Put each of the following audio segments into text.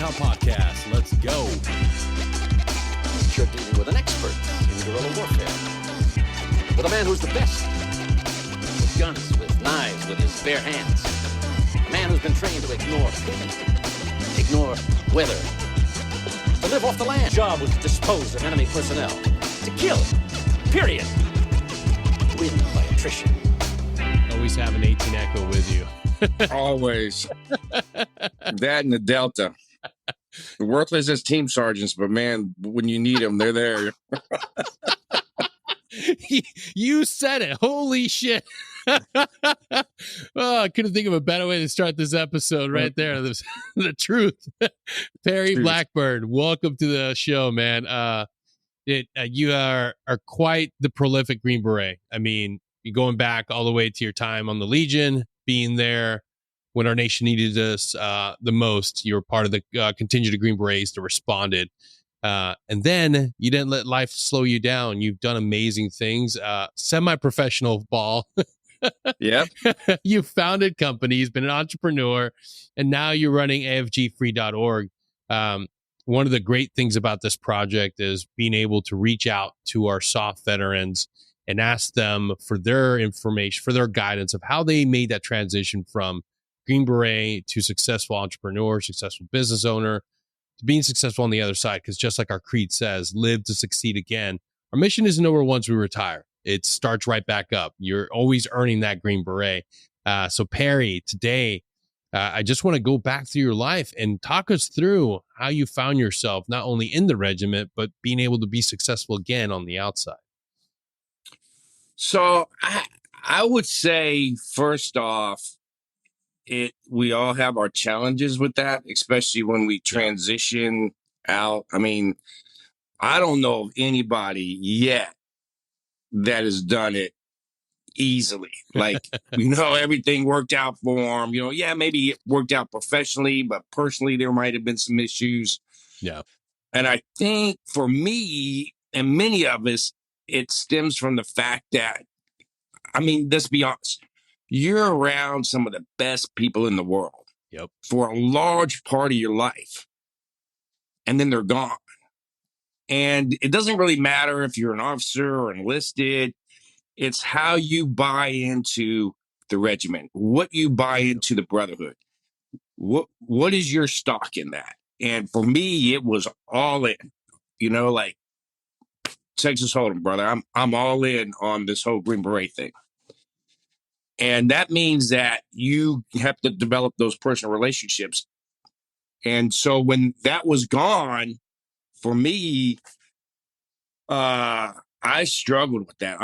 Hop Podcast. Let's go. You're dealing with an expert in guerrilla warfare. With a man who's the best. With guns, with knives, with his bare hands. A man who's been trained to ignore pain, ignore weather, to live off the land. His job was to dispose of enemy personnel. To kill. Period. Win by attrition. Always have an 18 Echo with you. Always. That and the Delta. Worthless as team sergeants, but man, when you need them, they're there. You said it. Holy shit. I couldn't think of a better way to start this episode right there. The truth. Perry Blackburn, welcome to the show, man. You are quite the prolific Green Beret. I mean, you're going back all the way to your time on the Legion, being there when our nation needed us the most. You were part of the contingent of Green Berets that responded. And then you didn't let life slow you down. You've done amazing things. Semi-professional ball. Yep. You founded companies, been an entrepreneur, and now you're running afgfree.org. One of the great things about this project is being able to reach out to our SOF veterans and ask them for their information, for their guidance of how they made that transition from Green Beret to successful entrepreneur, successful business owner, to being successful on the other side. Because just like our creed says, live to succeed again. Our mission isn't over once we retire. It starts right back up. You're always earning that Green Beret. So Perry, today, I just want to go back through your life and talk us through how you found yourself, not only in the regiment, but being able to be successful again on the outside. So I would say, first off, we all have our challenges with that, especially when we transition out. I mean, I don't know of anybody yet that has done it easily. Like, everything worked out for them. Maybe it worked out professionally, but personally, there might have been some issues. Yeah. And I think for me and many of us, it stems from the fact that, let's be honest, you're around some of the best people in the world. Yep. For a large part of your life. And then they're gone. And it doesn't really matter if you're an officer or enlisted. It's how you buy into the regiment, what you buy into the brotherhood. What is your stock in that? And for me, it was all in. Like Texas Hold'em, brother. I'm all in on this whole Green Beret thing. And that means that you have to develop those personal relationships. And so when that was gone, for me, I struggled with that.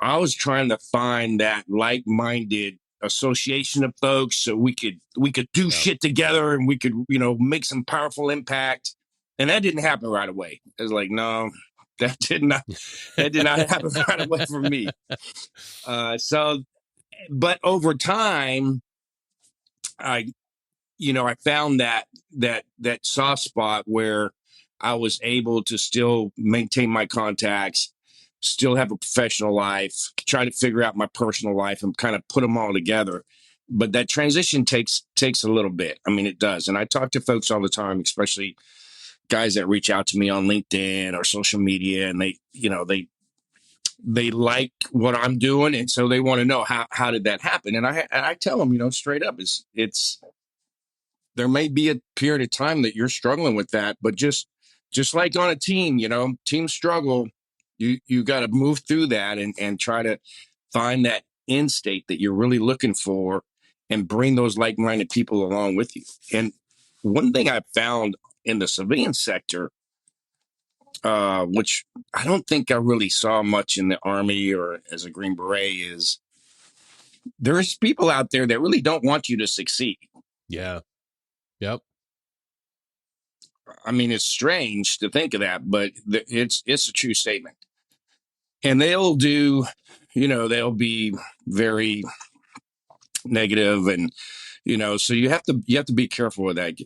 I was trying to find that like-minded association of folks so we could do shit together and we could, make some powerful impact. And that didn't happen right away. It was like, no, that did not happen right away for me. But over time, I found that soft spot where I was able to still maintain my contacts, still have a professional life, try to figure out my personal life and kind of put them all together. But that transition takes a little bit. It does. And I talk to folks all the time, especially guys that reach out to me on LinkedIn or social media, and they like what I'm doing. And so they want to know how did that happen? And I tell them, straight up, it's there may be a period of time that you're struggling with that, but just like on a team, team struggle, you got to move through that and try to find that end state that you're really looking for and bring those like-minded people along with you. And one thing I found in the civilian sector, which I don't think I really saw much in the Army or as a Green Beret, is there's people out there that really don't want you to succeed. Yeah. Yep. It's strange to think of that, but it's a true statement. And they'll do, they'll be very negative, and so you have to be careful with that.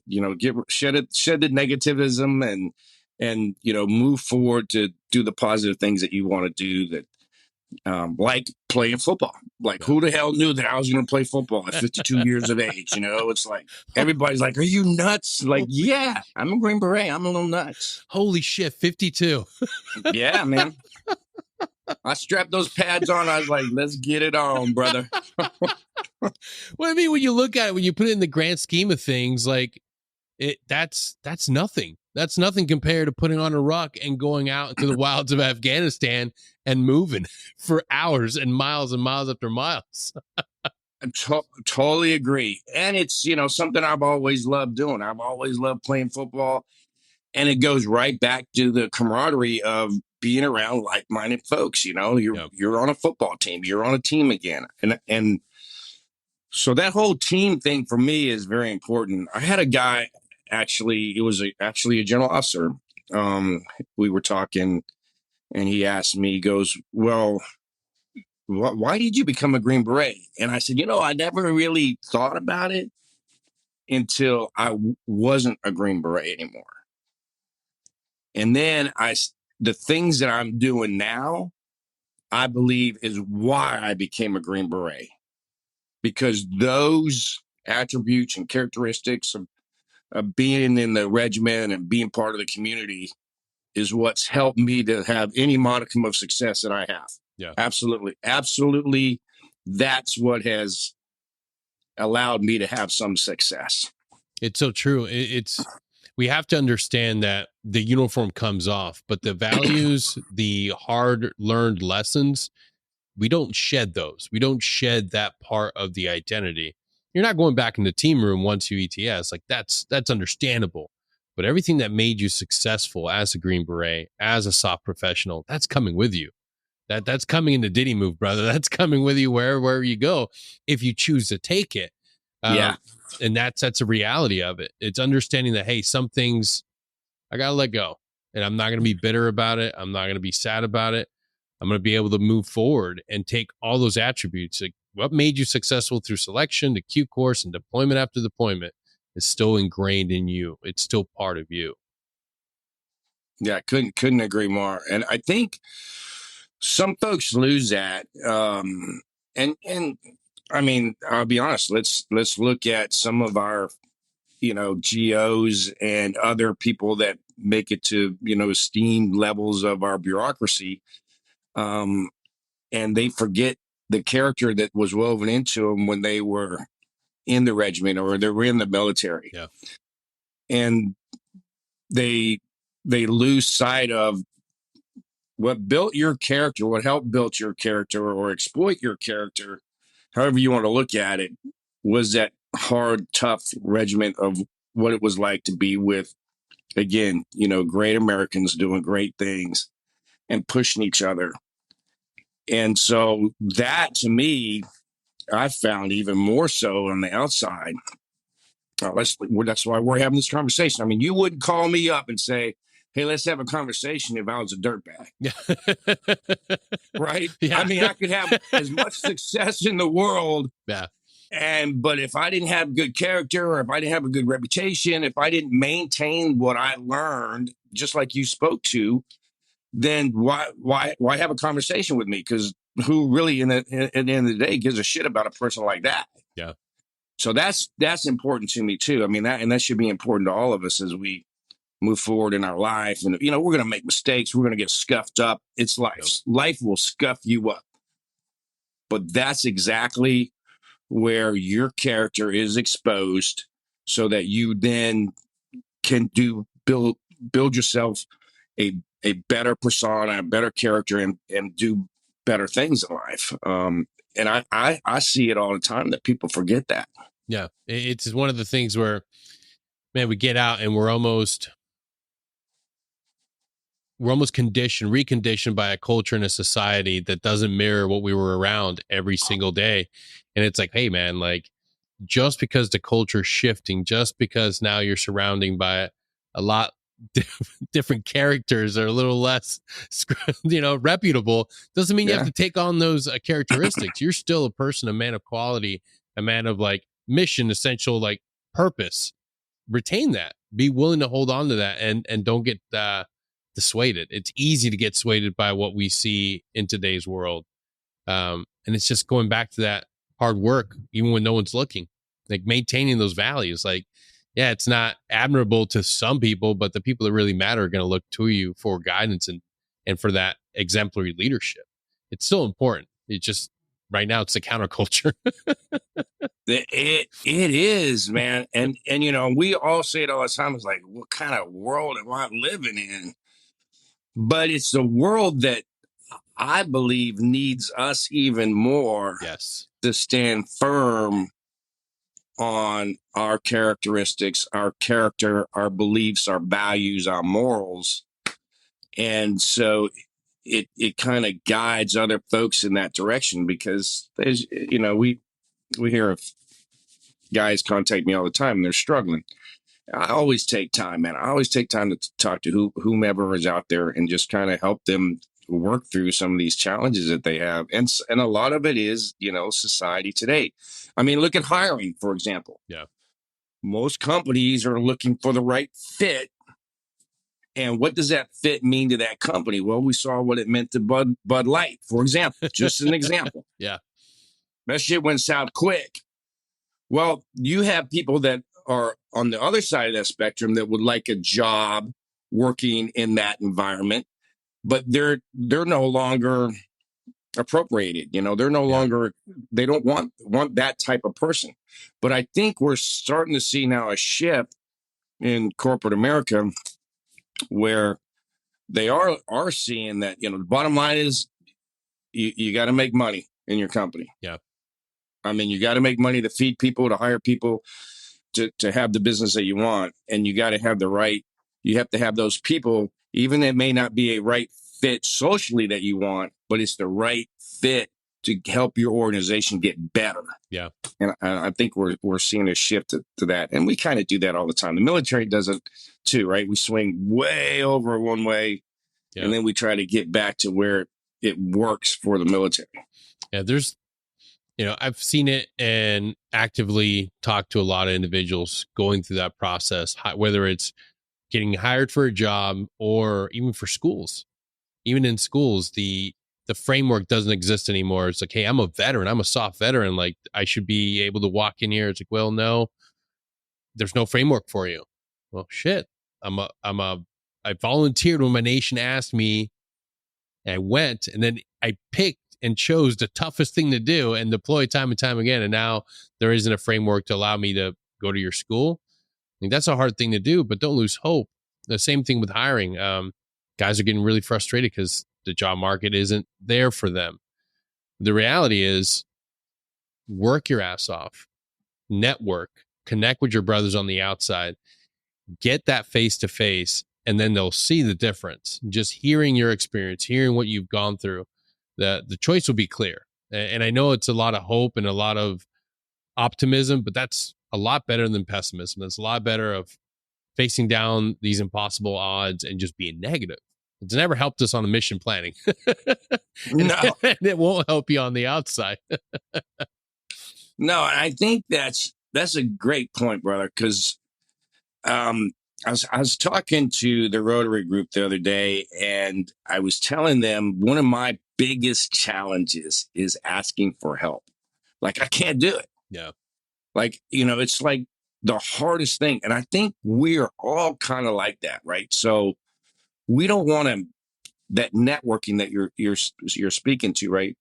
Shed the negativism and move forward to do the positive things that you want to do like playing football. Like, who the hell knew that I was going to play football at 52 years of age? You know, it's like everybody's like, "Are you nuts?" Like, yeah, I'm a Green Beret. I'm a little nuts. Holy shit, 52. Yeah, man. I strapped those pads on. I was like, "Let's get it on, brother." Well, I mean, when you look at it, when you put it in the grand scheme of things, like that's nothing. That's nothing compared to putting on a ruck and going out into the wilds of Afghanistan and moving for hours and miles after miles. I totally agree. And it's, you know, something I've always loved doing. I've always loved playing football. And it goes right back to the camaraderie of being around like-minded folks. You know, you're on a football team, you're on a team again. And so that whole team thing for me is very important. I had a guy, actually, it was actually a general officer. We were talking and he asked me, he goes, "Well, why did you become a Green Beret?" And I said, I never really thought about it until I wasn't a Green Beret anymore. And then the things that I'm doing now, I believe is why I became a Green Beret, because those attributes and characteristics of being in the regiment and being part of the community is what's helped me to have any modicum of success that I have. Yeah, absolutely. Absolutely. That's what has allowed me to have some success. it's so true. We have to understand that the uniform comes off, but the values, the hard learned lessons, we don't shed those. We don't shed that part of the identity. You're not going back in the team room once you ETS. Like that's understandable. But everything that made you successful as a Green Beret, as a soft professional, that's coming with you. That's coming in the Diddy move, brother. That's coming with you wherever you go, if you choose to take it. Yeah. And that's a reality of it. It's understanding that, hey, some things I got to let go, and I'm not going to be bitter about it. I'm not going to be sad about it. I'm going to be able to move forward and take all those attributes. Like what made you successful through selection, the Q course, and deployment after deployment is still ingrained in you. It's still part of you. Yeah, couldn't agree more. And I think some folks lose that. And I mean, I'll be honest. Let's look at some of our, GOs and other people that make it to esteemed levels of our bureaucracy, and they forget the character that was woven into them when they were in the regiment or they were in the military. Yeah, and they lose sight of what built your character, what helped build your character or exploit your character, however you want to look at it, was that hard, tough regiment of what it was like to be with, again, great Americans doing great things and pushing each other. And so that, to me, I found even more so on the outside. That's why we're having this conversation. I mean, you wouldn't call me up and say, "Hey, let's have a conversation," if I was a dirtbag. Yeah. Right? Yeah. I mean, I could have as much success in the world. Yeah. But if I didn't have good character, or if I didn't have a good reputation, if I didn't maintain what I learned, just like you spoke to, then why have a conversation with me? Because who really, at the end of the day, gives a shit about a person like that? Yeah. So that's important to me too. I mean, that should be important to all of us as we move forward in our life. And, we're going to make mistakes. We're going to get scuffed up. It's life. Yep. Life will scuff you up. But that's exactly where your character is exposed so that you then can build yourself a better persona, a better character, and do better things in life. And I see it all the time that people forget that. Yeah. It's one of the things where, man, we get out and we're almost reconditioned by a culture and a society that doesn't mirror what we were around every single day. And it's like, hey, man, like just because the culture's shifting, just because now you're surrounding by a lot different characters are a little less, reputable, doesn't mean you have to take on those characteristics. You're still a person, a man of quality, a man of like mission, essential, like purpose. Retain that. Be willing to hold on to that, and don't get dissuaded. It's easy to get swayed by what we see in today's world. And it's just going back to that hard work, even when no one's looking, like maintaining those values. Like, yeah, it's not admirable to some people, but the people that really matter are going to look to you for guidance and for that exemplary leadership. It's still important. It's just right now it's the counterculture. It is, man. And we all say it all the time. It's like, what kind of world am I living in? But it's the world that I believe needs us even more Yes. to stand firm on our characteristics, our character, our beliefs, our values, our morals. And so it kind of guides other folks in that direction, because there's, we hear of guys contact me all the time and they're struggling. I always take time, man. I always take time to talk to whomever is out there and just kind of help them work through some of these challenges that they have. And a lot of it is, society today. I mean, look at hiring, for example. Yeah. Most companies are looking for the right fit. And what does that fit mean to that company? Well, we saw what it meant to Bud Light, for example, just an example. Yeah. That shit went south quick. Well, you have people that are on the other side of that spectrum that would like a job working in that environment, but they're no longer appropriated. They're no longer, they don't want that type of person. But I think we're starting to see now a shift in corporate America where they are seeing that, the bottom line is you got to make money in your company. Yeah. I mean, you got to make money to feed people, to hire people, to have the business that you want. And you got to have you have to have those people, even it may not be a right fit socially that you want, but it's the right fit to help your organization get better. Yeah. And I think we're seeing a shift to that. And we kind of do that all the time. The military does it too, right? We swing way over one way, and then we try to get back to where it works for the military. Yeah, there's, I've seen it and actively talked to a lot of individuals going through that process, whether it's getting hired for a job or even for schools. Even in schools, the framework doesn't exist anymore. It's like, hey, I'm a veteran. I'm a soft veteran. Like, I should be able to walk in here. It's like, well, no, there's no framework for you. Well, shit. I volunteered when my nation asked me. I went, and then I picked and chose the toughest thing to do and deploy time and time again. And now there isn't a framework to allow me to go to your school. I think that's a hard thing to do, but don't lose hope. The same thing with hiring. Guys are getting really frustrated because the job market isn't there for them. The reality is, work your ass off, network, connect with your brothers on the outside, get that face to face, and then they'll see the difference. Just hearing your experience, hearing what you've gone through, the choice will be clear. And I know it's a lot of hope and a lot of optimism, but that's a lot better than pessimism. That's a lot better of facing down these impossible odds and just being negative. It's never helped us on the mission planning. No. And it won't help you on the outside. No, I think that's a great point, brother, because I was talking to the Rotary group the other day, and I was telling them one of my biggest challenges is asking for help. Like, I can't do it. Yeah. Like, it's like the hardest thing. And I think we're all kind of like that, right? So we don't want that networking that you're speaking to, right?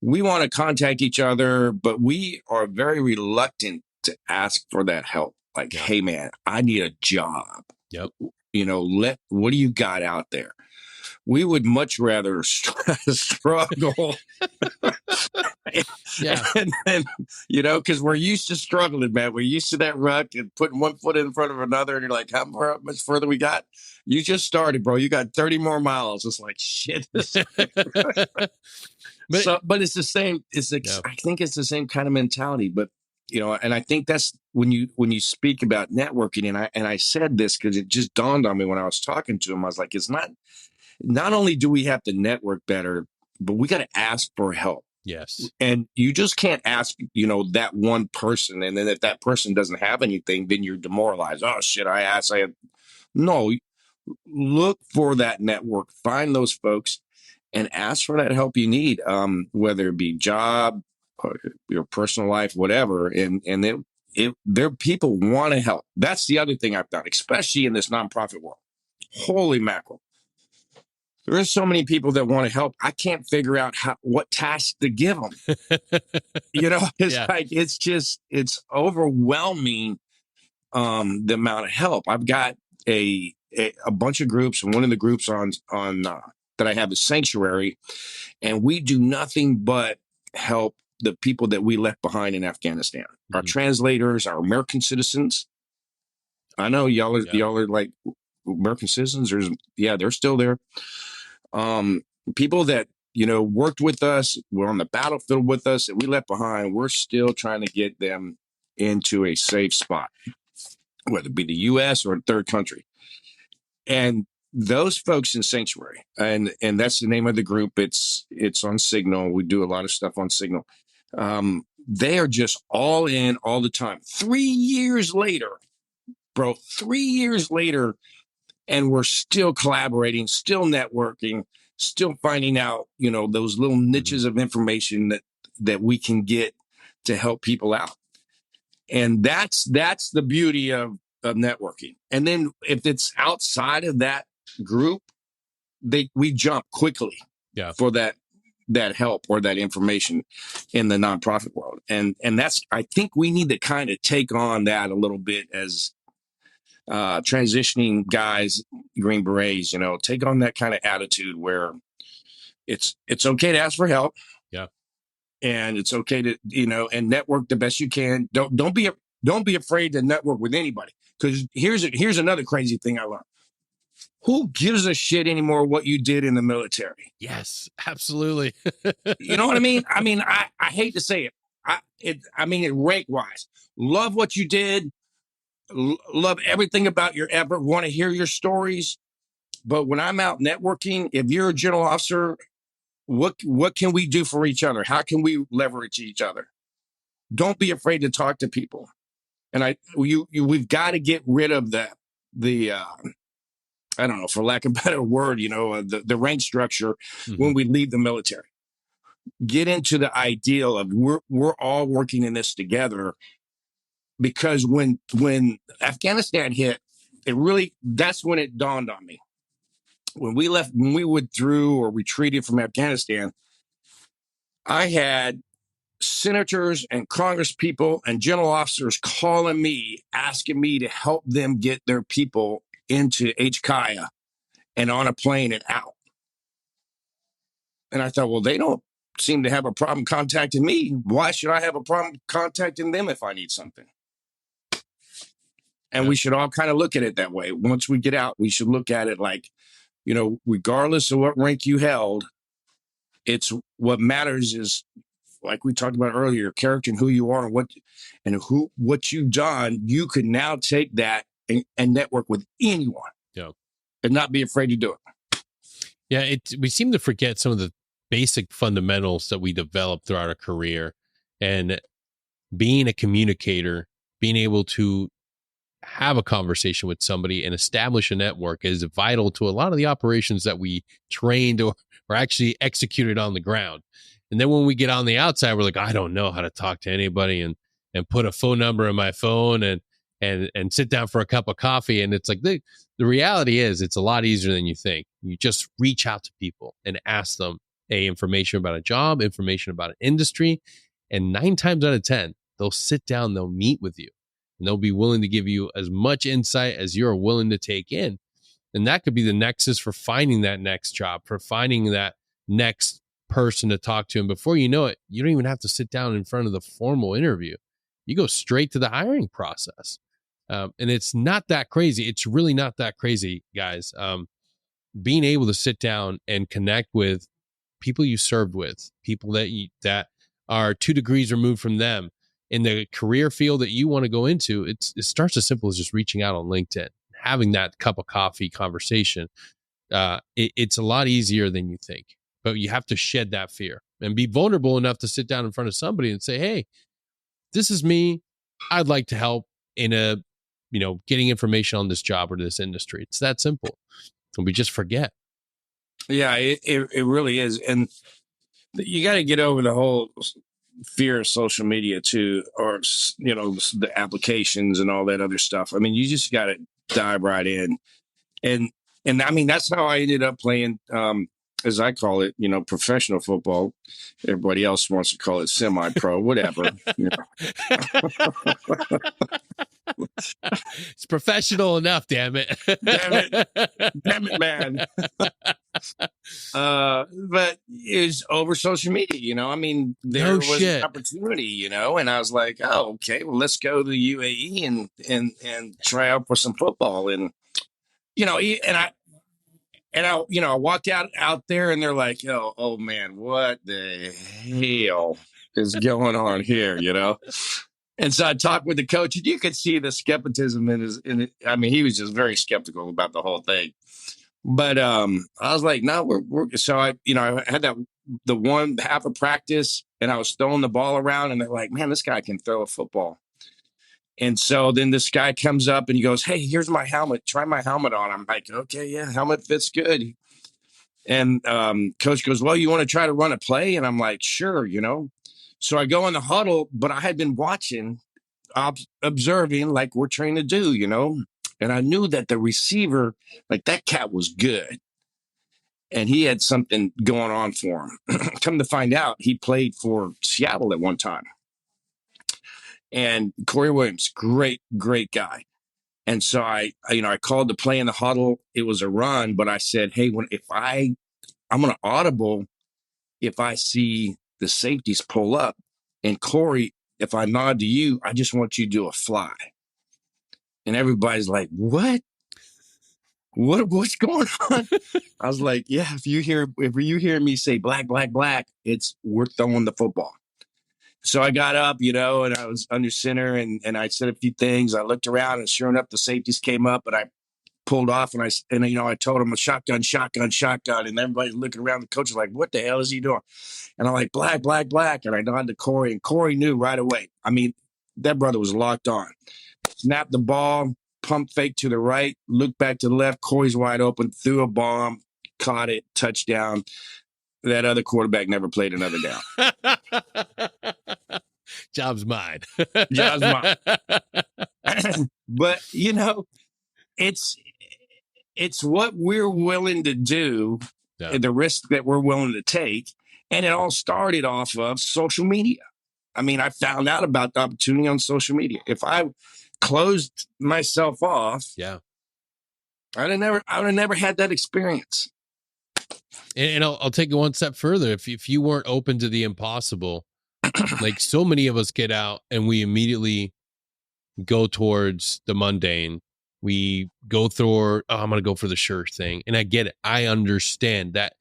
We want to contact each other, but we are very reluctant to ask for that help. Like, hey, man, I need a job. Yep. What do you got out there? We would much rather struggle. Yeah. And because we're used to struggling, man. We're used to that rut and putting one foot in front of another. And you're like, how much further we got? You just started, bro. You got 30 more miles. It's like, shit. But it's the same. I think it's the same kind of mentality. But and I think that's when you speak about networking, and I said this because it just dawned on me when I was talking to him. I was like, it's not only do we have to network better, but we got to ask for help. Yes. And you just can't ask, that one person. And then if that person doesn't have anything, then you're demoralized. Oh shit, I asked. No, look for that network, find those folks, and ask for that help you need, whether it be job or your personal life, whatever. And there people want to help. That's the other thing I've done, especially in this nonprofit world. Holy mackerel. There are so many people that want to help. I can't figure out what task to give them. It's like, it's overwhelming, the amount of help. I've got a bunch of groups, and one of the groups on that I have is Sanctuary, and we do nothing but help the people that we left behind in Afghanistan. Our translators, our American citizens. I know y'all are like American citizens. They're still there. People that, worked with us, were on the battlefield with us, that we left behind, we're still trying to get them into a safe spot, whether it be the U.S. or a third country. And those folks in Sanctuary, and that's the name of the group. It's on Signal. We do a lot of stuff on Signal. They are just all in all the time. 3 years later, bro, 3 years later, and we're still collaborating, still networking, still finding out, those little niches of information that we can get to help people out. And that's the beauty of networking. And then if it's outside of that group, we jump quickly for that help or that information in the nonprofit world. And that's, I think we need to kind of take on that a little bit as transitioning guys, Green Berets, take on that kind of attitude where it's okay to ask for help. Yeah. And it's okay to, and network the best you can. Don't be afraid to network with anybody. Because here's another crazy thing I learned. Who gives a shit anymore what you did in the military? Yes, absolutely. You know what I mean? I mean, I hate to say it. Rank wise, love what you did. Love everything about your effort. Want to hear your stories. But when I'm out networking, if you're a general officer, what can we do for each other? How can we leverage each other? Don't be afraid to talk to people. And we've got to get rid of the I don't know, for lack of a better word, the rank structure when we leave the military. Get into the ideal of we're all working in this together, because when Afghanistan hit, that's when it dawned on me. When we withdrew or retreated from Afghanistan, I had senators and Congress people and general officers calling me, asking me to help them get their people into HKIA and on a plane and out. And I thought, well, they don't seem to have a problem contacting me. Why should I have a problem contacting them if I need something? And we should all kind of look at it that way. Once we get out, we should look at it like, regardless of what rank you held, it's what matters is, like we talked about earlier, character and who you are and what you've done. You could now take that and network with anyone, and not be afraid to do it. Yeah, we seem to forget some of the basic fundamentals that we developed throughout our career, and being a communicator, being able to have a conversation with somebody and establish a network is vital to a lot of the operations that we trained or actually executed on the ground. And then when we get on the outside, we're like, I don't know how to talk to anybody and put a phone number in my phone and sit down for a cup of coffee. And it's like, the reality is it's a lot easier than you think. You just reach out to people and ask them information about a job, information about an industry. And 9 times out of 10, they'll sit down, they'll meet with you, and they'll be willing to give you as much insight as you're willing to take in. And that could be the nexus for finding that next job, for finding that next person to talk to. And before you know it, you don't even have to sit down in front of the formal interview. You go straight to the hiring process. And it's not that crazy. It's really not that crazy, guys. Being able to sit down and connect with people you served with, people that are 2 degrees removed from them in the career field that you want to go into, it starts as simple as just reaching out on LinkedIn, having that cup of coffee conversation. It's a lot easier than you think, but you have to shed that fear and be vulnerable enough to sit down in front of somebody and say, hey, this is me. I'd like to help in getting information on this job or this industry. It's that simple. And we just forget. Yeah, it really is. And you got to get over the whole fear of social media too, or, the applications and all that other stuff. I mean, you just got to dive right in. And, I mean, that's how I ended up playing, as I call it, professional football. Everybody else wants to call it semi-pro, whatever. It's professional enough, damn it. Damn it, man. But it's over social media, I mean, there was shit. an opportunity, and I was like, oh, okay, well, let's go to the UAE and try out for some football. And, I walked out there and they're like, oh man, what the hell is going on here, And so I talked with the coach, and you could see the skepticism I mean, he was just very skeptical about the whole thing. But I was like, no, we're so I had the one half of practice, and I was throwing the ball around, and they're like, man, this guy can throw a football. And so then this guy comes up and he goes, hey, here's my helmet. Try my helmet on. I'm like, okay, yeah, helmet fits good. And coach goes, well, you want to try to run a play? And I'm like, sure, So I go in the huddle, but I had been watching, observing like we're trained to do, And I knew that the receiver, like that cat was good. And he had something going on for him. Come to find out, he played for Seattle at one time. And Corey Williams, great, great guy. And so I called the play in the huddle. It was a run, but I said, hey, I'm going to audible if I see the safeties pull up. And Corey, if I nod to you, I just want you to do a fly. And everybody's like, what? What's going on? I was like, yeah, if you hear me say black, black, black, we're throwing the football. So I got up, and I was under center and I said a few things. I looked around and sure enough, the safeties came up, but I pulled off and I told him a shotgun. And everybody's looking around. The coach is like, what the hell is he doing? And I'm like, black, black, black. And I nodded to Corey, and Corey knew right away. I mean, that brother was locked on. Snapped the ball, pump fake to the right, looked back to the left. Corey's wide open, threw a bomb, caught it, touchdown. That other quarterback never played another down. Job's mine. Job's mine. But, it's what we're willing to do, and the risk that we're willing to take. And it all started off of social media. I mean, I found out about the opportunity on social media. If I closed myself off, yeah, I would have never had that experience. And I'll take it one step further. If you weren't open to the impossible, like so many of us get out and we immediately go towards the mundane. We go through, I'm going to go for the sure thing. And I get it. I understand that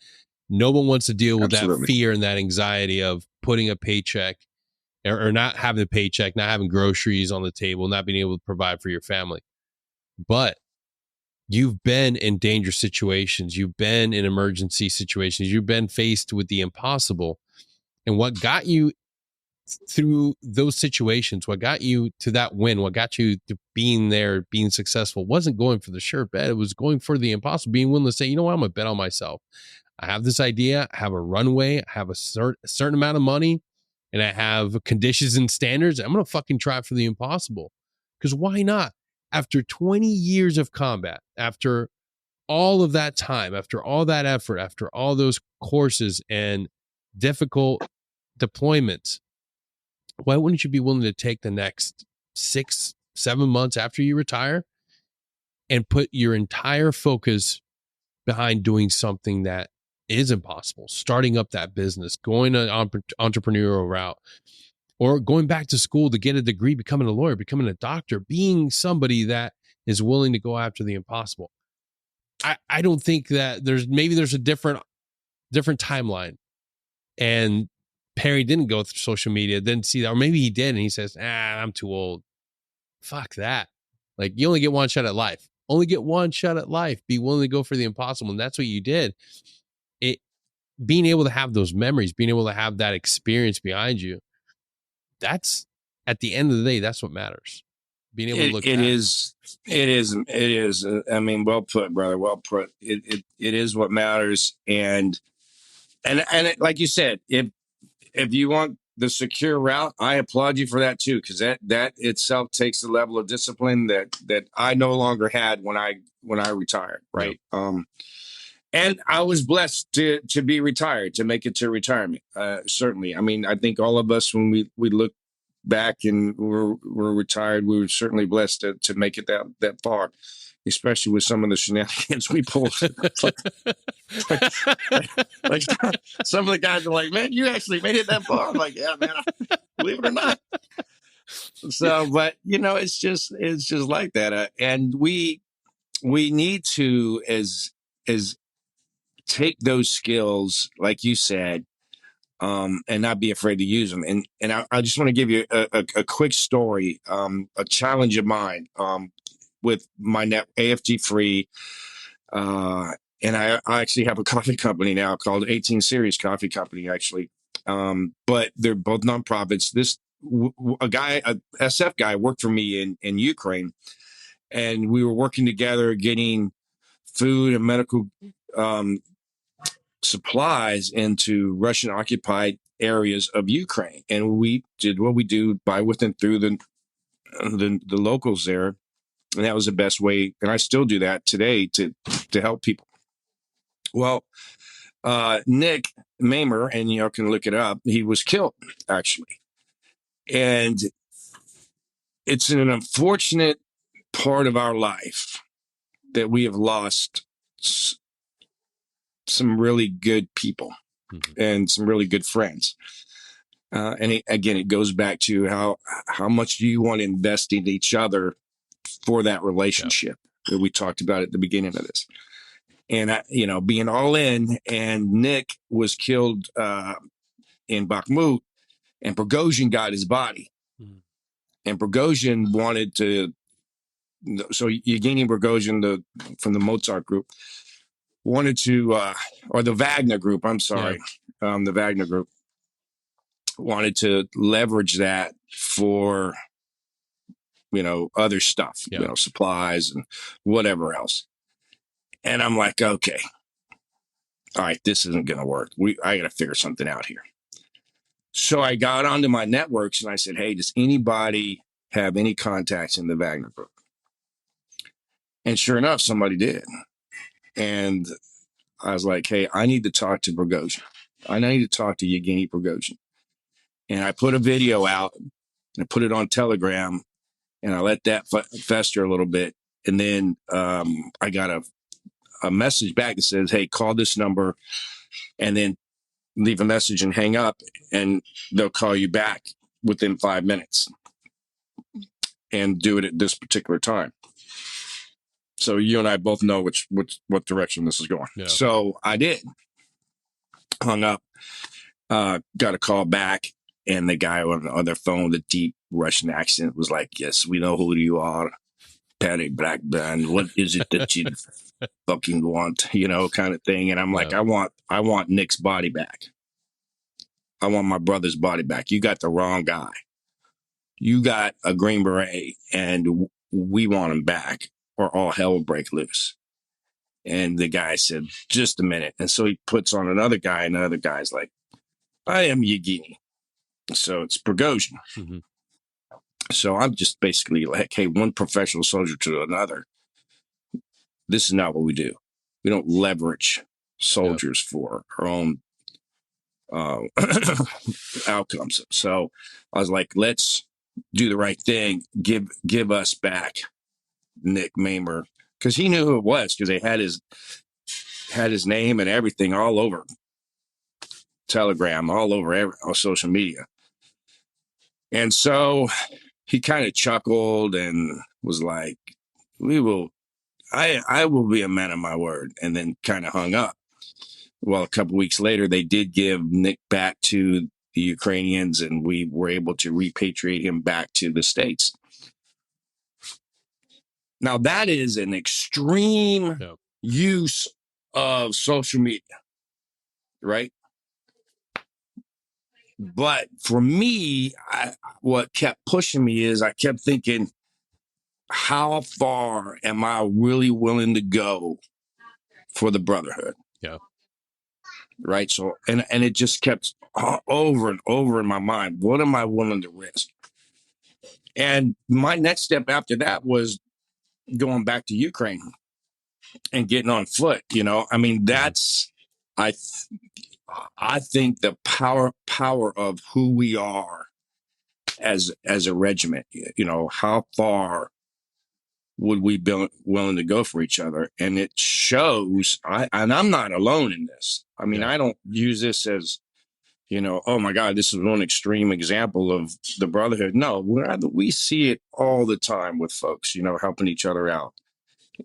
no one wants to deal with that fear and that anxiety of putting a paycheck or not having a paycheck, not having groceries on the table, not being able to provide for your family. But you've been in dangerous situations. You've been in emergency situations. You've been faced with the impossible. And what got you through those situations, what got you to that win, what got you to being there, being successful, wasn't going for the sure bet. It was going for the impossible, being willing to say, you know what, I'm going to bet on myself. I have this idea, I have a runway, I have a certain amount of money, and I have conditions and standards. I'm going to fucking try for the impossible. Because why not? After 20 years of combat, after all of that time, after all that effort, after all those courses and difficult deployments, why wouldn't you be willing to take the next 6-7 months after you retire and put your entire focus behind doing something that is impossible, starting up that business, going an entrepreneurial route, or going back to school to get a degree, becoming a lawyer, becoming a doctor, being somebody that is willing to go after the impossible? I don't think that there's a different timeline. And Perry didn't go through social media, didn't see that, or maybe he did, and he says, I'm too old. Fuck that. Like, you only get one shot at life. Only get one shot at life. Be willing to go for the impossible. And that's what you did. Being able to have those memories, being able to have that experience behind you, that's, at the end of the day, that's what matters. being able to look It back. is. I mean, well put, brother. Well put. It is what matters. And like you said, if you want the secure route, I applaud you for that too, because that itself takes the level of discipline that I no longer had when I retired. Right. Yep. And I was blessed to be retired, to make it to retirement. Certainly. I mean, I think all of us, when we look back and we're retired, we were certainly blessed to make it that far, especially with some of the shenanigans we pulled. like some of the guys are like, man, you actually made it that far. I'm like, yeah, man, believe it or not. So, but it's just like that. And we need to, as take those skills, like you said, and not be afraid to use them. And I just want to give you a quick story, a challenge of mine, with my net AFG free. And I actually have a coffee company now called 18 Series Coffee Company, actually. But they're both nonprofits. A SF guy worked for me in Ukraine, and we were working together getting food and medical supplies into Russian occupied areas of Ukraine. And we did what we do by with and through the locals there. And that was the best way. And I still do that today to help people. Well, Nick Mamer, and you can look it up, he was killed, actually. And it's an unfortunate part of our life that we have lost some really good people and some really good friends. And it goes back to how much do you want to invest in each other for that relationship that we talked about at the beginning of this. And, being all in, and Nick was killed in Bakhmut, and Prigozhin got his body. And Prigozhin wanted to, so Yevgeny Prigozhin, from the Mozart group, wanted to, or the Wagner group, I'm sorry, the Wagner group wanted to leverage that for, other stuff, supplies and whatever else. And I'm like, okay, all right, this isn't going to work. I got to figure something out here. So I got onto my networks and I said, hey, does anybody have any contacts in the Wagner group? And sure enough, somebody did. And I was like, hey, I need to talk to Prigozhin. I need to talk to Yevgeny Prigozhin. And I put a video out and I put it on Telegram, and I let that fester a little bit. And then I got a message back that says, hey, call this number and then leave a message and hang up, and they'll call you back within 5 minutes and do it at this particular time. So you and I both know what direction this is going. Yeah. So I did. Hung up, got a call back, and the guy on their phone with a deep Russian accent was like, yes, we know who you are, Patty Blackburn. What is it that you fucking want, kind of thing. And I'm like, I want Nick's body back. I want my brother's body back. You got the wrong guy. You got a Green Beret, and we want him back, or all hell will break loose. And the guy said, just a minute. And so he puts on another guy, and another guy's like, I am Yevgeny. So it's Prigozhin. Mm-hmm. So I'm just basically like, hey, one professional soldier to another. This is not what we do. We don't leverage soldiers for our own outcomes. So I was like, let's do the right thing. Give us back Nick Mamer, because he knew who it was, because they had his name and everything all over Telegram, all over on social media. And so he kind of chuckled and was like, I will be a man of my word, and then kind of hung up. Well, a couple of weeks later, they did give Nick back to the Ukrainians, and we were able to repatriate him back to the States. Now, that is an extreme use of social media, right? But for me, what kept pushing me is I kept thinking, how far am I really willing to go for the brotherhood? Yeah. Right. So, and it just kept over and over in my mind. What am I willing to risk? And my next step after that was going back to Ukraine and getting on foot. You know, I mean, that's, I think the power of who we are as a regiment, you know, how far would we be willing to go for each other? And it shows, and I'm not alone in this. I mean, Yeah. I don't use this as, you know, oh my God, this is one extreme example of the brotherhood. No, we see it all the time with folks, you know, helping each other out.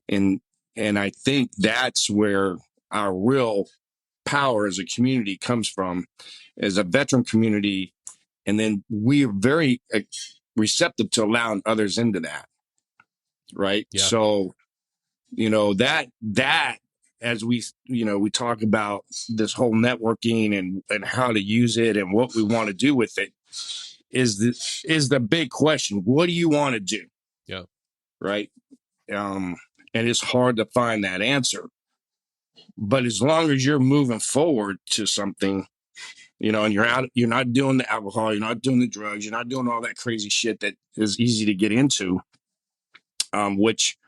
And I think that's where our real power as a community comes from, as a veteran community. And then we are very receptive to allowing others into that. Right. Yeah. So, you know, that as we, you know, we talk about this whole networking and how to use it and what we want to do with it is the big question. What do you want to do? Yeah. Right. And it's hard to find that answer. But as long as you're moving forward to something, you know, and you're not doing the alcohol, you're not doing the drugs, you're not doing all that crazy shit that is easy to get into, which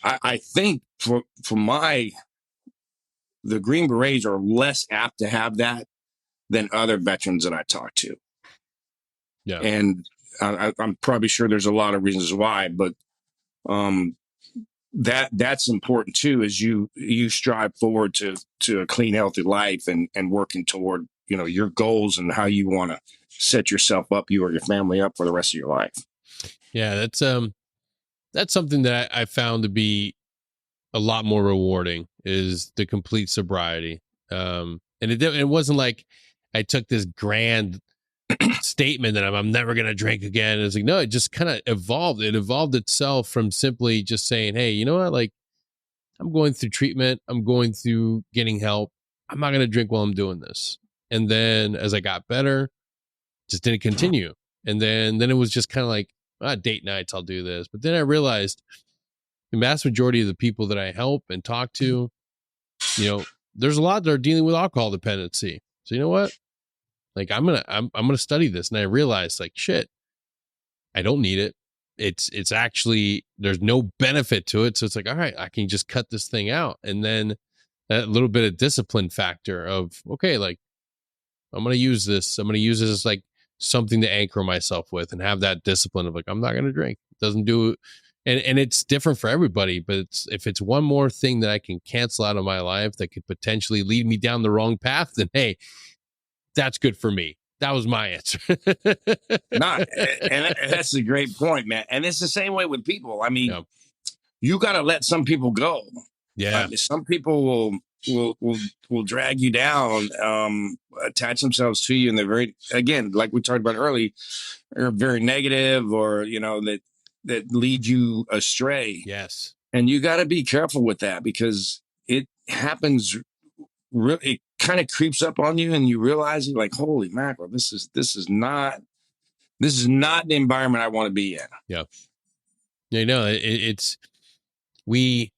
I think for the Green Berets are less apt to have that than other veterans that I talk to. Yeah. And I'm probably sure there's a lot of reasons why, but that's important too, as you strive forward to a clean, healthy life and working toward, you know, your goals and how you want to set yourself up, you or your family up for the rest of your life. Yeah. That's something that I found to be a lot more rewarding, is the complete sobriety. And it wasn't like I took this grand statement that I'm never going to drink again. It's like, no, it just kind of evolved. It evolved itself from simply just saying, hey, you know what? Like, I'm going through treatment. I'm going through getting help. I'm not going to drink while I'm doing this. And then as I got better, just didn't continue. And then it was just kind of like, date nights, I'll do this. But then I realized the vast majority of the people that I help and talk to, you know, there's a lot that are dealing with alcohol dependency. So you know what? Like, I'm gonna study this. And I realized, like, shit, I don't need it. It's actually, there's no benefit to it. So it's like, all right, I can just cut this thing out. And then that little bit of discipline factor of, okay, like, I'm gonna use this. I'm gonna use this as like something to anchor myself with and have that discipline of like, I'm not gonna drink. It doesn't do. And it's different for everybody, but if it's one more thing that I can cancel out of my life that could potentially lead me down the wrong path, then hey, that's good for me. That was my answer. And that's a great point, man. And it's the same way with people. I mean, you got to let some people go. Yeah. Some people will drag you down, attach themselves to you, and they're very, again, like we talked about earlier, are very negative, or you know, that lead you astray. Yes. And you got to be careful with that, because it happens. It kind of creeps up on you, and you realize, you're like, holy mackerel, this is not the environment I want to be in. Yeah. You know, we've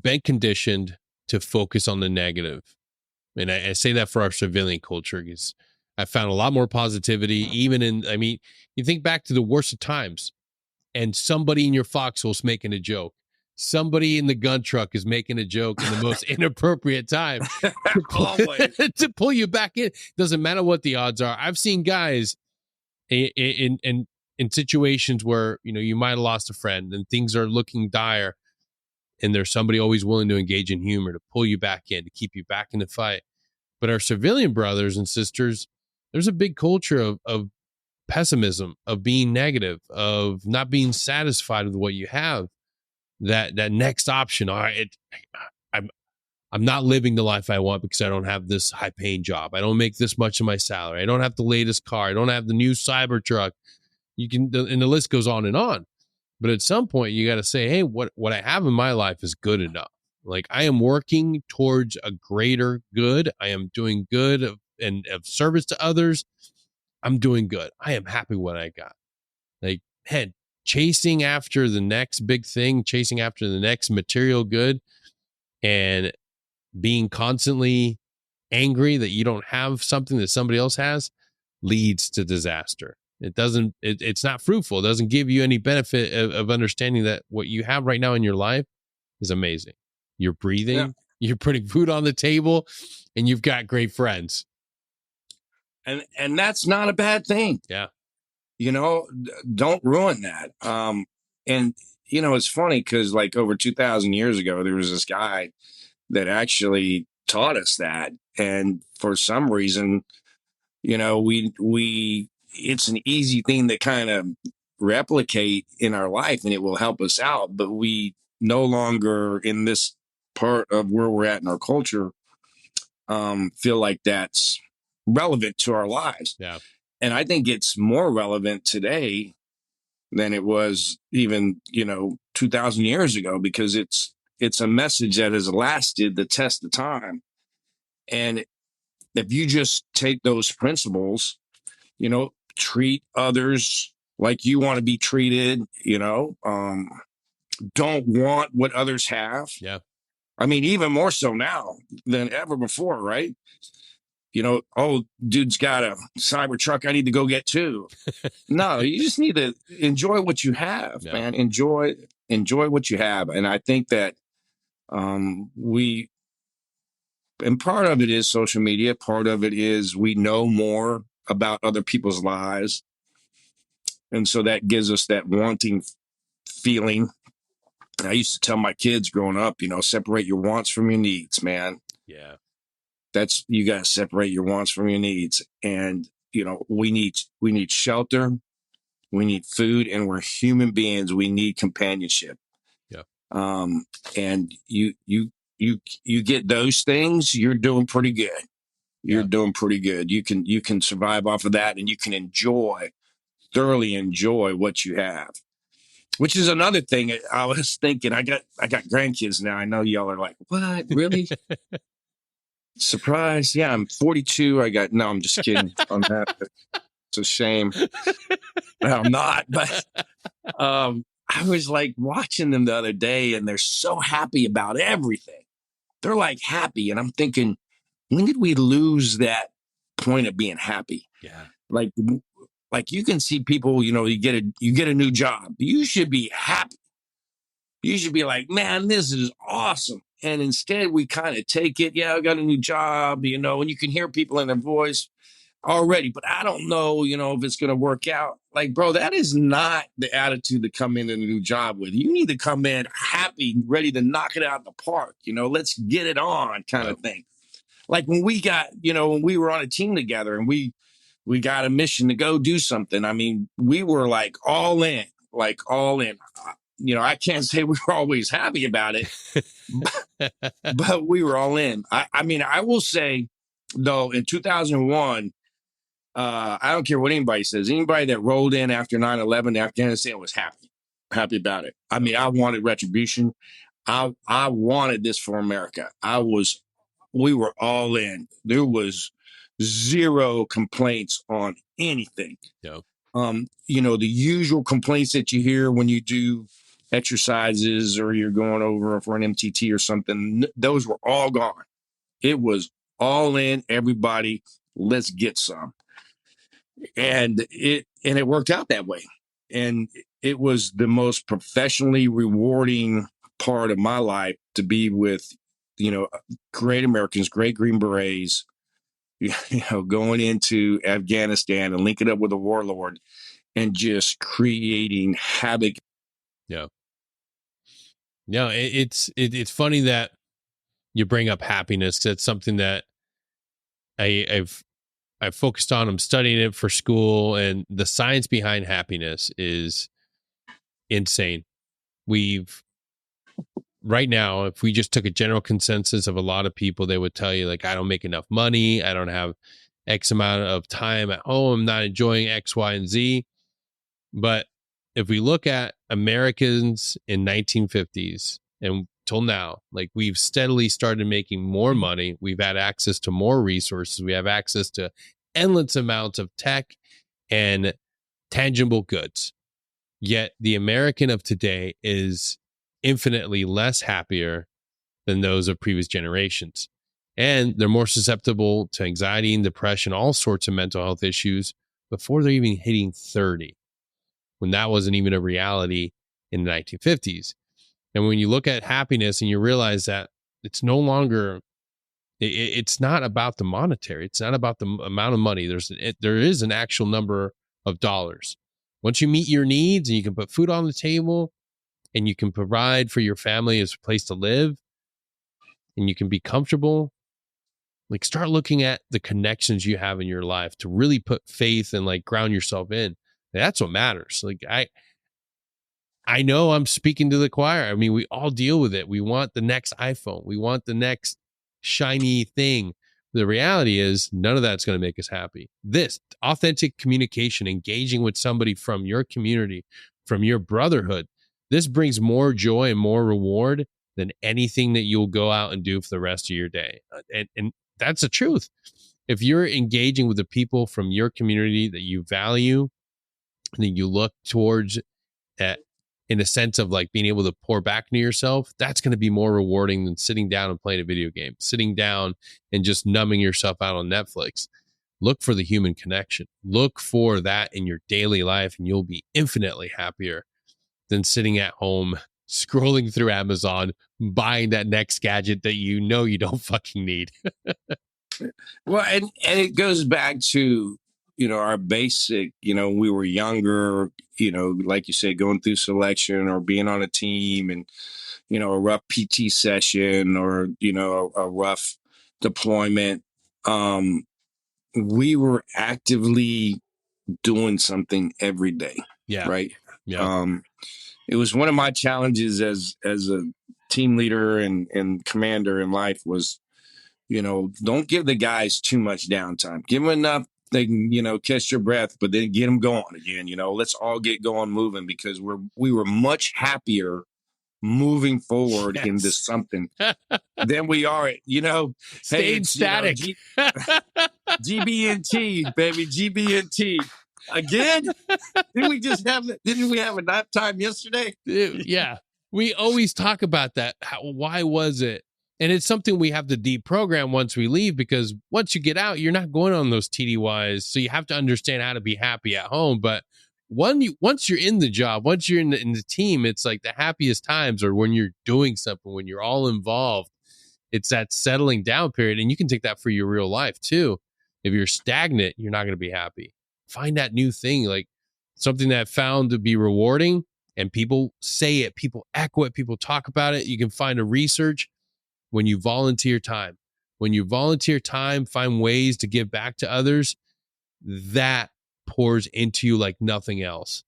been conditioned to focus on the negative. And I say that for our civilian culture, because I found a lot more positivity, even I mean, you think back to the worst of times, and somebody in your foxhole's making a joke. Somebody in the gun truck is making a joke in the most inappropriate time to pull you back in. Doesn't matter what the odds are. I've seen guys in situations where, you know, you might have lost a friend and things are looking dire, and there's somebody always willing to engage in humor to pull you back in, to keep you back in the fight. But our civilian brothers and sisters, there's a big culture of pessimism, of being negative, of not being satisfied with what you have. That next option, all right, I'm not living the life I want because I don't have this high paying job. I don't make this much of my salary. I don't have the latest car. I don't have the new cyber truck. And the list goes on and on. But at some point you got to say, hey, what I have in my life is good enough. Like, I am working towards a greater good. I am doing good and of service to others. I'm doing good. I am happy with what I got. Like, man, chasing after the next big thing, chasing after the next material good, and being constantly angry that you don't have something that somebody else has leads to disaster. It's not fruitful. It doesn't give you any benefit of understanding that what you have right now in your life is amazing. You're breathing, you're putting food on the table, and you've got great friends. And that's not a bad thing. Yeah. Don't ruin that. And it's funny because like over 2,000 years ago, there was this guy that actually taught us that. And for some reason, it's an easy thing to kind of replicate in our life and it will help us out. But we no longer in this part of where we're at in our culture, feel like that's relevant to our lives. Yeah. And I think it's more relevant today than it was even, 2,000 years ago, because it's a message that has lasted the test of time. And if you just take those principles, treat others like you want to be treated, don't want what others have. Yeah. I mean, even more so now than ever before, right? Oh, dude's got a cyber truck I need to go get too. No, you just need to enjoy what you have, man. Enjoy what you have. And I think that and part of it is social media. Part of it is we know more about other people's lives. And so that gives us that wanting feeling. I used to tell my kids growing up, separate your wants from your needs, man. Yeah. You got to separate your wants from your needs. And, we need shelter, we need food, and we're human beings. We need companionship. Yeah. And you get those things, you're doing pretty good. You're doing pretty good. You can survive off of that, and you can thoroughly enjoy what you have. Which is another thing I was thinking. I got grandkids now. I know y'all are like, what? Really? Surprise. Yeah, I'm 42. No, I'm just kidding on that. It's a shame. No, I'm not. But I was like watching them the other day, and they're so happy about everything. They're like happy. And I'm thinking, when did we lose that point of being happy? Yeah. Like you can see people, you get a new job. You should be happy. You should be like, man, this is awesome. And instead we kind of take it. Yeah, I got a new job, and you can hear people in their voice already, but I don't know, if it's going to work out. Like, bro, that is not the attitude to come in a new job with. You need to come in happy, ready to knock it out of the park. Let's get it on kind of thing. Like when we were on a team together and we got a mission to go do something. I mean, we were like all in. I can't say we were always happy about it, but we were all in. I mean, I will say, though, in 2001, I don't care what anybody says. Anybody that rolled in after 9/11 to Afghanistan was happy about it. I mean, I wanted retribution. I wanted this for America. We were all in. There was zero complaints on anything. Yep. The usual complaints that you hear when you do exercises or you're going over for an MTT or something, those were all gone. It was all in, everybody, let's get some. And it worked out that way. And it was the most professionally rewarding part of my life to be with, great Americans, great Green Berets, going into Afghanistan and linking up with a warlord and just creating havoc. Yeah. No, it's funny that you bring up happiness. That's something that I've focused on. I'm studying it for school, and the science behind happiness is insane. Right now, if we just took a general consensus of a lot of people, they would tell you, like, I don't make enough money. I don't have X amount of time at home. I'm not enjoying X, Y, and Z. But if we look at Americans in 1950s and till now, like, we've steadily started making more money. We've had access to more resources. We have access to endless amounts of tech and tangible goods. Yet the American of today is infinitely less happier than those of previous generations. And they're more susceptible to anxiety and depression, all sorts of mental health issues before they're even hitting 30, when that wasn't even a reality in the 1950s. And when you look at happiness and you realize that it's no longer, it's not about the monetary, it's not about the amount of money. There is an actual number of dollars. Once you meet your needs and you can put food on the table and you can provide for your family as a place to live and you can be comfortable, like start looking at the connections you have in your life to really put faith and like ground yourself in. That's what matters. Like I know I'm speaking to the choir. I mean, we all deal with it. We want the next iPhone. We want the next shiny thing. The reality is none of that's going to make us happy. This authentic communication, engaging with somebody from your community, from your brotherhood, this brings more joy and more reward than anything that you'll go out and do for the rest of your day. And that's the truth. If you're engaging with the people from your community that you value, and then you look towards that in a sense of like being able to pour back into yourself, that's going to be more rewarding than sitting down and playing a video game, sitting down and just numbing yourself out on Netflix. Look for the human connection. Look for that in your daily life, and you'll be infinitely happier than sitting at home, scrolling through Amazon, buying that next gadget that you know you don't fucking need. Well, and it goes back to, our basic, we were younger, like you say, going through selection or being on a team and, a rough PT session or, a rough deployment. We were actively doing something every day. Yeah. Right. Yeah. It was one of my challenges as a team leader and commander in life was, don't give the guys too much downtime. Give them enough they can, catch their breath, but then get them going again. Let's all get going, moving, because we were much happier moving forward into something than we are, Staying static. GBNT, baby, GBNT. Again? Didn't we have a nap time yesterday? Yeah. We always talk about that. Why was it? And it's something we have to deprogram once we leave, because once you get out, you're not going on those TDYs. So you have to understand how to be happy at home. But once you're in the job, once you're in the team, it's like the happiest times are when you're doing something, when you're all involved. It's that settling down period. And you can take that for your real life too. If you're stagnant, you're not going to be happy. Find that new thing, like something that found to be rewarding, and people say it, people echo it, people talk about it. You can find a research when you volunteer time. When you volunteer time, find ways to give back to others, that pours into you like nothing else.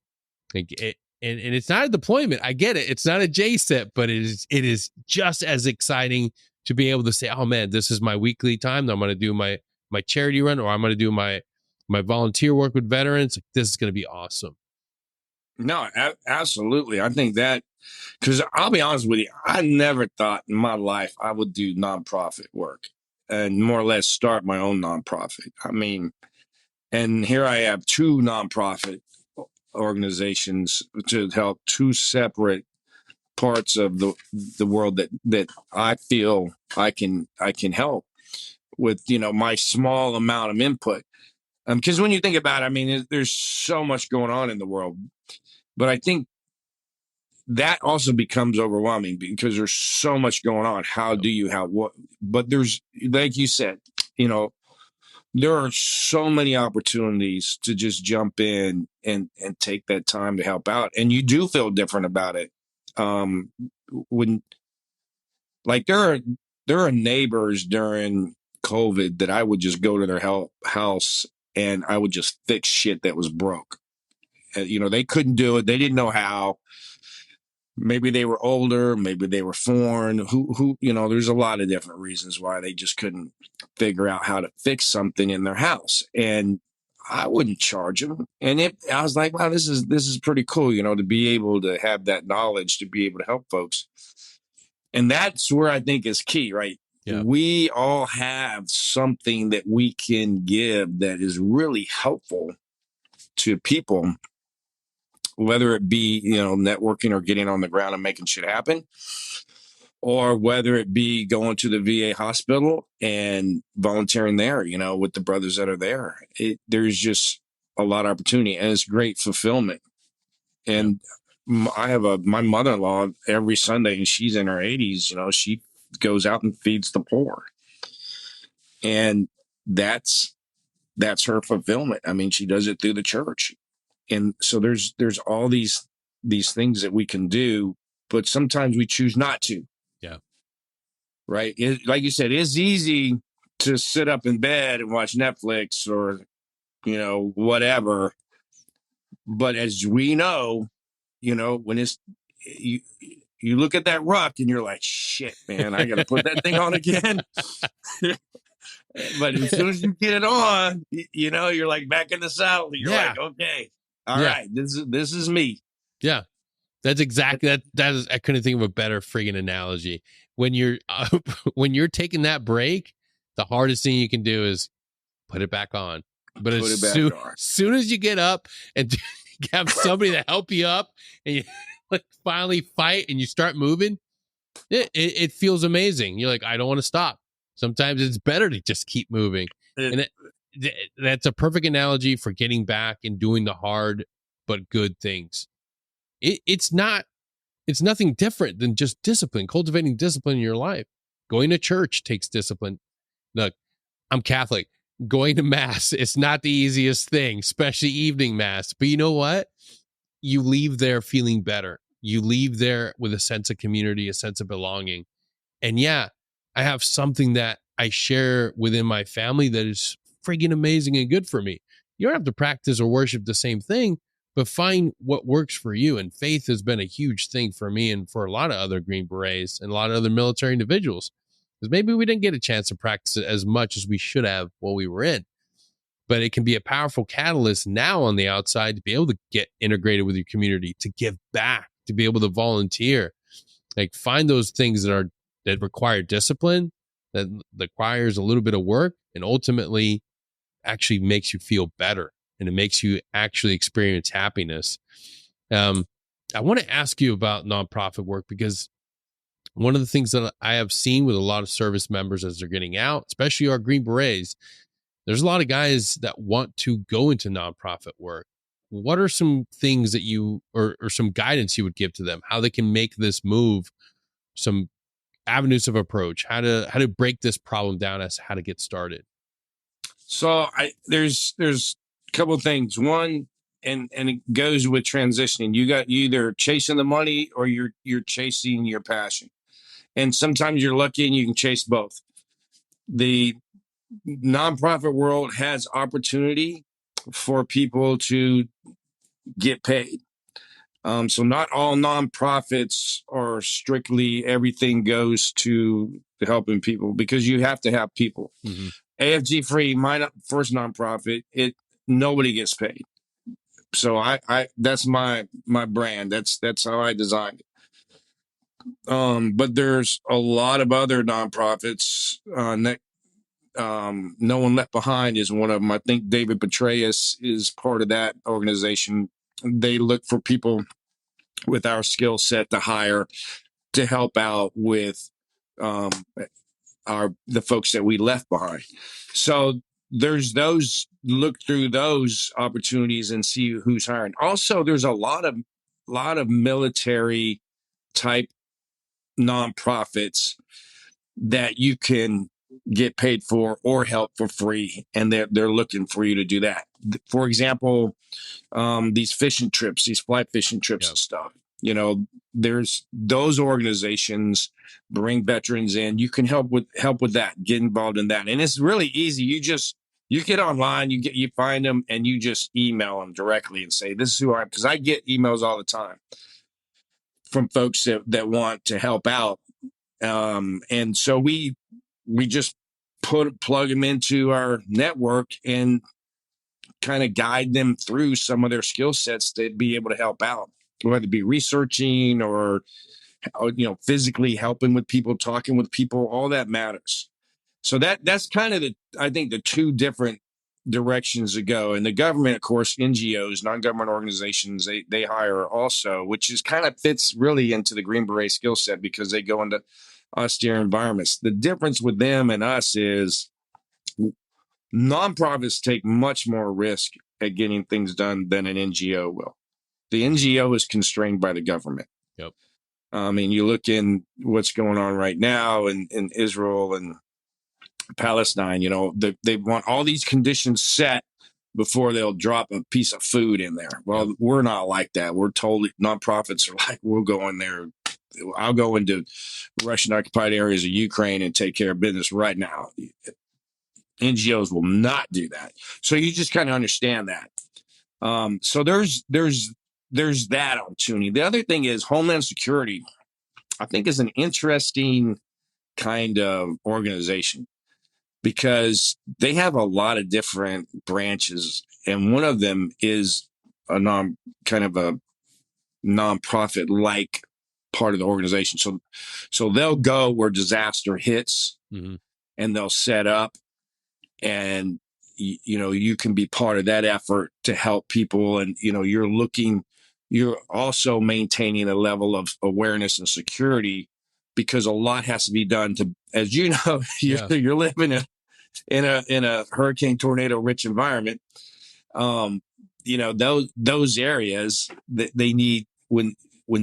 Like it, and it's not a deployment. I get it. It's not a J set, but it is just as exciting to be able to say, oh man, this is my weekly time. I'm going to do my charity run, or I'm going to do my volunteer work with veterans. This is going to be awesome. No, absolutely. I think that, because I'll be honest with you, I never thought in my life I would do nonprofit work and more or less start my own nonprofit. I mean, and here I have two nonprofit organizations to help two separate parts of the world that I feel I can help with, my small amount of input. Because when you think about it, I mean, there's so much going on in the world, but I think that also becomes overwhelming because there's so much going on. How do you have what? But there's, like you said, there are so many opportunities to just jump in and take that time to help out. And you do feel different about it. When, like, there are neighbors during COVID that I would just go to their house and I would just fix shit that was broke. They couldn't do it. They didn't know how. Maybe they were older. Maybe they were foreign. Who, there's a lot of different reasons why they just couldn't figure out how to fix something in their house. And I wouldn't charge them. And I was like, wow, this is pretty cool, to be able to have that knowledge, to be able to help folks. And that's where I think is key, right? Yeah. We all have something that we can give that is really helpful to people. whether it be, networking or getting on the ground and making shit happen, or whether it be going to the VA hospital and volunteering there, with the brothers that are there. There's just a lot of opportunity, and it's great fulfillment. And I have my mother-in-law every Sunday, and she's in her 80s. She goes out and feeds the poor, and that's her fulfillment. I mean, she does it through the church, and so there's all these things that we can do, but sometimes we choose not to. Yeah, right. Like you said, it's easy to sit up in bed and watch Netflix or whatever, but as we know, when it's you look at that ruck and you're like, shit, man, I got to put that thing on again. But as soon as you get it on, you're like back in the saddle. You're like, okay, all right, this is me. Yeah, that's exactly that is. I couldn't think of a better friggin' analogy. When you're taking that break, the hardest thing you can do is put it back on. But as soon as you get up and have somebody to help you up, and you finally fight and you start moving, it feels amazing. You're like, I don't want to stop. Sometimes it's better to just keep moving. And that's a perfect analogy for getting back and doing the hard but good things. It's nothing different than just discipline, cultivating discipline in your life. Going to church takes discipline. Look, I'm Catholic. Going to mass, it's not the easiest thing, especially evening mass. But you know what? You leave there feeling better. You leave there with a sense of community, a sense of belonging. And yeah, I have something that I share within my family that is friggin' amazing and good for me. You don't have to practice or worship the same thing, but find what works for you. And faith has been a huge thing for me and for a lot of other Green Berets and a lot of other military individuals. Because maybe we didn't get a chance to practice it as much as we should have while we were in. But it can be a powerful catalyst now on the outside to be able to get integrated with your community, to give back, to be able to volunteer. Like, find those things that require discipline, that requires a little bit of work, and ultimately actually makes you feel better, and it makes you actually experience happiness. I want to ask you about nonprofit work, because one of the things that I have seen with a lot of service members as they're getting out, especially our Green Berets, there's a lot of guys that want to go into nonprofit work. What are some things that you, or some guidance you would give to them, how they can make this move, some avenues of approach, how to break this problem down as how to get started? So there's a couple of things. One, and it goes with transitioning. You either chasing the money or you're chasing your passion. And sometimes you're lucky and you can chase both. The nonprofit world has opportunity for people to get paid. So not all nonprofits are strictly everything goes to helping people, because you have to have people. Mm-hmm. AFG Free, my first nonprofit, nobody gets paid. So I that's my brand. That's how I designed it. But there's a lot of other nonprofits. No One Left Behind is one of them. I think David Petraeus is part of that organization. They look for people with our skill set to hire to help out with the folks that we left behind. So there's those, look through those opportunities and see who's hiring. Also, there's a lot of military type nonprofits that you can get paid for or help for free, and they're looking for you to do that. For example, these fishing trips, these fly fishing trips and stuff. There's those organizations bring veterans in. You can help with that, get involved in that, and it's really easy. You get online, you find them, and you just email them directly and say, "This is who I am," because I get emails all the time from folks that want to help out. And so we just plug them into our network and kind of guide them through some of their skill sets to be able to help out, whether it be researching or physically helping with people, talking with people. All that matters. So that's kind of I think the two different directions to go. And the government, of course, NGOs, non-government organizations, they hire also, which is kind of fits really into the Green Beret skill set because they go into austere environments. The difference with them and us is nonprofits take much more risk at getting things done than an NGO will. The NGO is constrained by the government. Yep. I mean, you look in what's going on right now in Israel and Palestine, you know, they want all these conditions set before they'll drop a piece of food in there. Well, Yep. we're not like that. We're totally, nonprofits are like, we'll go in there. I'll go into Russian occupied areas of Ukraine and take care of business right now. NGOs will not do that. So you just kind of understand that. So there's that opportunity. The other thing is Homeland Security, I think, is an interesting kind of organization because they have a lot of different branches, and one of them is a nonprofit like part of the organization. So they'll go where disaster hits, Mm-hmm. and they'll set up, and you know, you can be part of that effort to help people, and you know, you're also maintaining a level of awareness and security because a lot has to be done to, as you know, you're living in a hurricane tornado rich environment. You know, those areas that they need when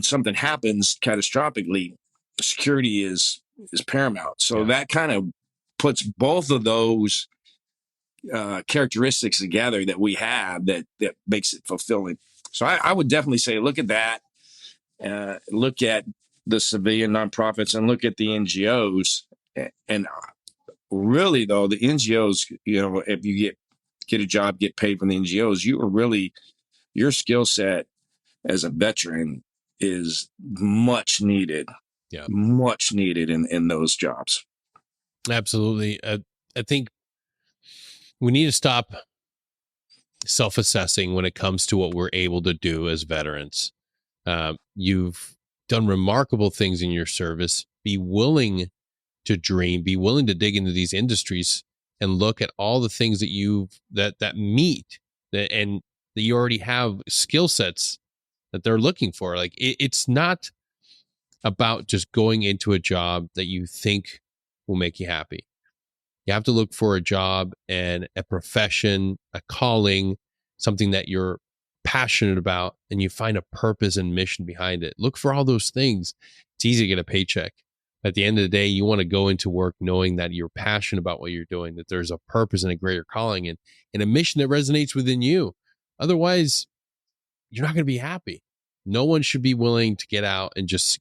something happens catastrophically, security is paramount. So that kind of puts both of those characteristics together that we have that makes it fulfilling. So I would definitely say, look at that, look at the civilian nonprofits and look at the NGOs. And really though, the NGOs, you know, if you get a job, get paid from the NGOs, your skill set as a veteran is much needed, much needed in those jobs. Absolutely. I think we need to stop self-assessing when it comes to what we're able to do as veterans. You've done remarkable things in your service. Be willing to dream, be willing to dig into these industries and look at all the things that that meet that, and that you already have skill sets that they're looking for. Like it's not about just going into a job that you think will make you happy. You have to look for a job and a profession, a calling, something that you're passionate about, and you find a purpose and mission behind it. Look for all those things. It's easy to get a paycheck. At the end of the day, you want to go into work knowing that you're passionate about what you're doing, that there's a purpose and a greater calling and a mission that resonates within you. Otherwise, you're not going to be happy. No one should be willing to get out and just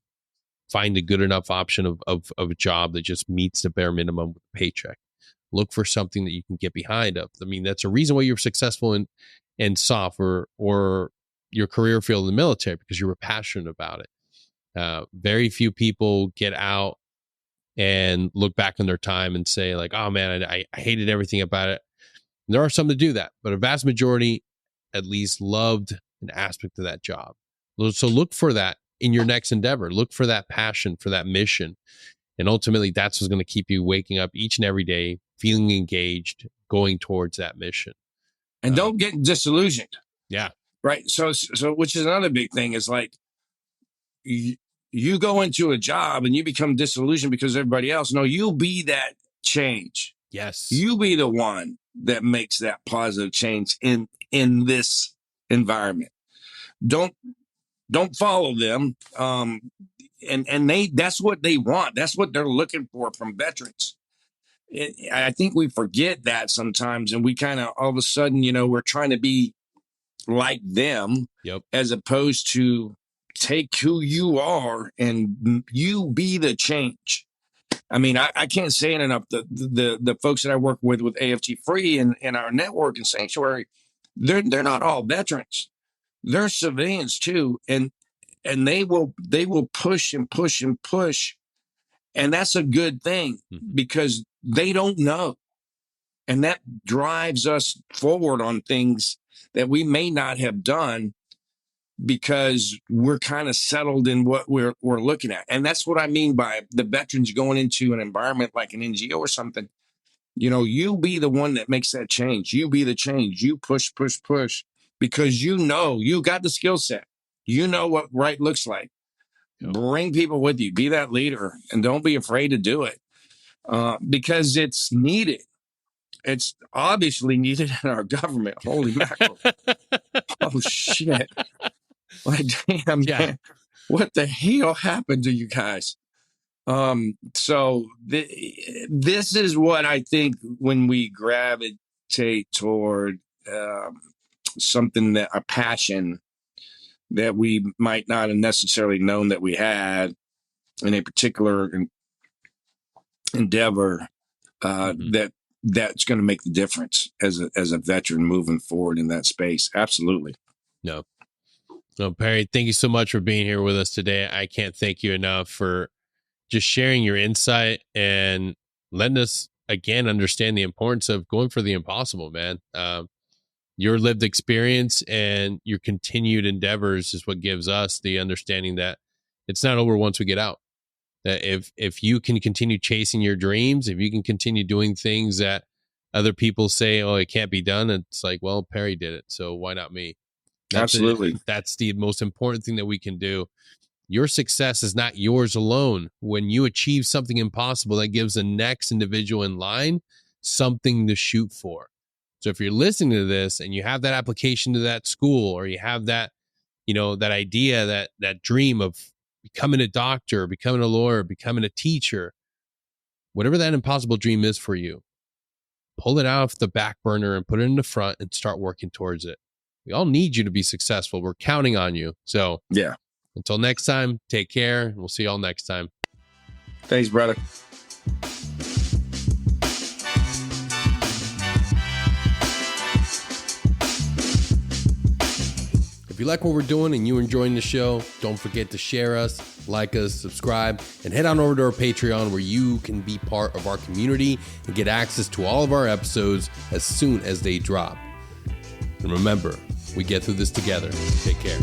find a good enough option of a job that just meets the bare minimum with a paycheck. Look for something that you can get behind of. I mean, that's a reason why you're successful in SOF or your career field in the military, because you were passionate about it. Very few people get out and look back on their time and say like, oh man, I hated everything about it. And there are some that do that, but a vast majority at least loved an aspect of that job. So look for that in your next endeavor. Look for that passion, for that mission. And ultimately, that's what's going to keep you waking up each and every day, feeling engaged, going towards that mission. And don't get disillusioned. Yeah. Right. So which is another big thing is like you go into a job and you become disillusioned because everybody else. No, you be that change. Yes. You be the one that makes that positive change in this environment. Don't follow them. And that's what they want. That's what they're looking for from veterans. I think we forget that sometimes, and we kind of all of a sudden, you know, we're trying to be like them, as opposed to take who you are and you be the change. I mean, I can't say it enough. The folks that I work with AFG Free and our network and Sanctuary, they're not all veterans. They're civilians too, and they will push and push and push. And that's a good thing because they don't know. And that drives us forward on things that we may not have done because we're kind of settled in what we're looking at. And that's what I mean by the veterans going into an environment like an NGO or something. You be the one that makes that change. You be the change. You push, because you got the skill set. You know what right looks like. Bring people with you. Be that leader, and don't be afraid to do it because it's needed. It's obviously needed in our government. Holy mackerel. Oh, shit. Like, damn, man. What the hell happened to you guys? So this is what I think when we gravitate toward something a passion that we might not have necessarily known that we had in a particular endeavor, that's going to make the difference as a veteran moving forward in that space. Absolutely. No, Perry, thank you so much for being here with us today. I can't thank you enough for just sharing your insight and letting us again understand the importance of going for the impossible, man. Your lived experience and your continued endeavors is what gives us the understanding that it's not over once we get out. That if you can continue chasing your dreams, if you can continue doing things that other people say, oh, it can't be done, it's like, well, Perry did it, so why not me? Absolutely. That's the most important thing that we can do. Your success is not yours alone. When you achieve something impossible, that gives the next individual in line something to shoot for. So if you're listening to this and you have that application to that school, or you have that, that idea, that dream of becoming a doctor, becoming a lawyer, becoming a teacher, whatever that impossible dream is for you, pull it out of the back burner and put it in the front and start working towards it. We all need you to be successful. We're counting on you. So yeah. Until next time, take care. We'll see you all next time. Thanks, brother. If you like what we're doing and you're enjoying the show, don't forget to share us, like us, subscribe, and head on over to our Patreon where you can be part of our community and get access to all of our episodes as soon as they drop. And remember, we get through this together. Take care.